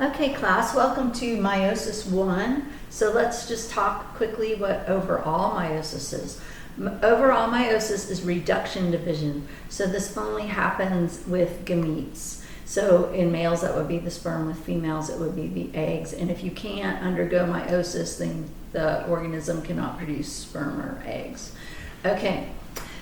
Okay, class, welcome to Meiosis I. So let's just talk quickly what overall meiosis is. Overall meiosis is reduction division. So this only happens with gametes. So in males, that would be the sperm. With females, it would be the eggs. And if you can't undergo meiosis, then the organism cannot produce sperm or eggs. Okay,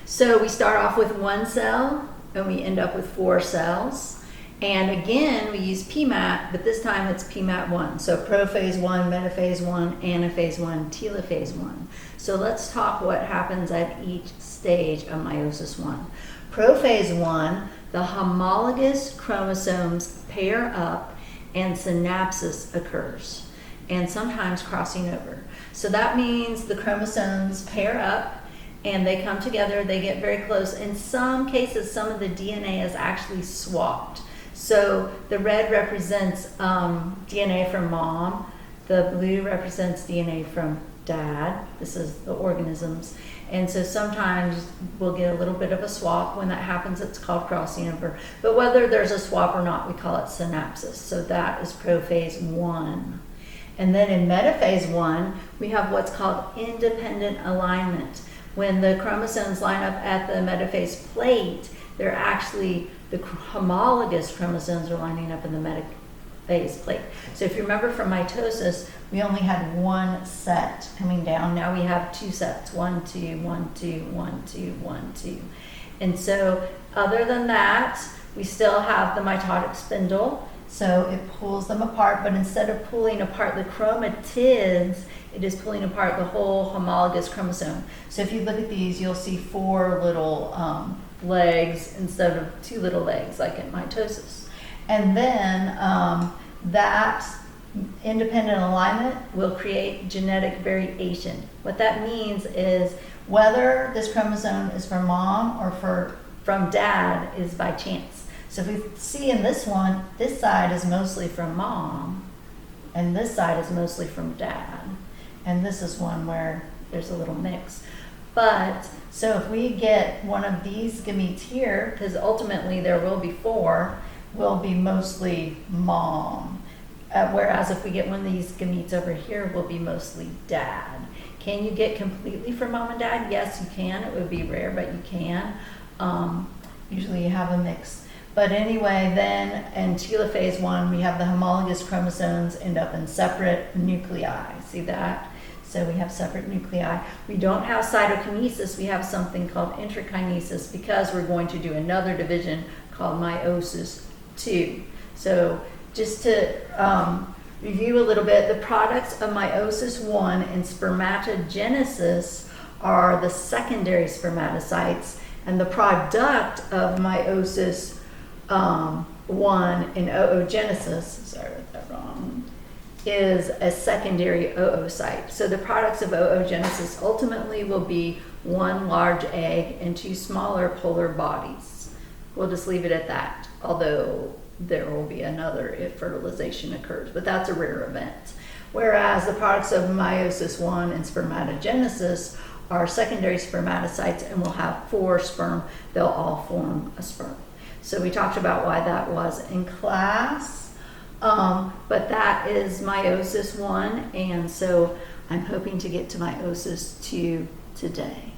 so we start off with one cell and we end up with 4 cells. And again, we use PMAT, but this time it's PMAT 1. So prophase 1, metaphase 1, anaphase 1, telophase 1. So let's talk what happens at each stage of meiosis 1. Prophase 1, the homologous chromosomes pair up and synapsis occurs, and sometimes crossing over. So that means the chromosomes pair up and they come together, they get very close. In some cases, some of the DNA is actually swapped. So the red represents DNA from mom, the blue represents DNA from dad. This is the organisms. And so sometimes we'll get a little bit of a swap. When that happens, it's called crossing over. But whether there's a swap or not, we call it synapsis. So that is prophase 1. And then in metaphase 1, we have what's called independent alignment. When the chromosomes line up at the metaphase plate, they're actually, the homologous chromosomes are lining up in the metaphase plate. So if you remember from mitosis, we only had one set coming down. Now we have 2 sets, 1, 2, 1, 2, 1, 2, 1, 2. And so other than that, we still have the mitotic spindle. So it pulls them apart, but instead of pulling apart the chromatids, it is pulling apart the whole homologous chromosome. So if you look at these, you'll see 4 little legs instead of 2 little legs, like in mitosis. And then that independent alignment will create genetic variation. What that means is whether this chromosome is from mom or from dad is by chance. So if we see in this one, this side is mostly from mom, and this side is mostly from dad. And this is one where there's a little mix. But, so if we get one of these gametes here, because ultimately there will be 4, will be mostly mom. Whereas if we get one of these gametes over here, will be mostly dad. Can you get completely from mom and dad? Yes, you can. It would be rare, but you can. Usually you have a mix. But anyway, then in telophase 1, we have the homologous chromosomes end up in separate nuclei. See that? So we have separate nuclei. We don't have cytokinesis. We have something called interkinesis because we're going to do another division called meiosis II. So just to review a little bit, the products of meiosis I and spermatogenesis are the secondary spermatocytes, and the product of meiosis I in oogenesis, sorry I wrote that wrong, is a secondary oocyte. So the products of oogenesis ultimately will be 1 large egg and 2 smaller polar bodies. We'll just leave it at that, although there will be another if fertilization occurs, but that's a rare event. Whereas the products of meiosis I and spermatogenesis are secondary spermatocytes and will have 4 sperm. They'll all form a sperm. So we talked about why that was in class, but that is meiosis I, and so I'm hoping to get to meiosis II today.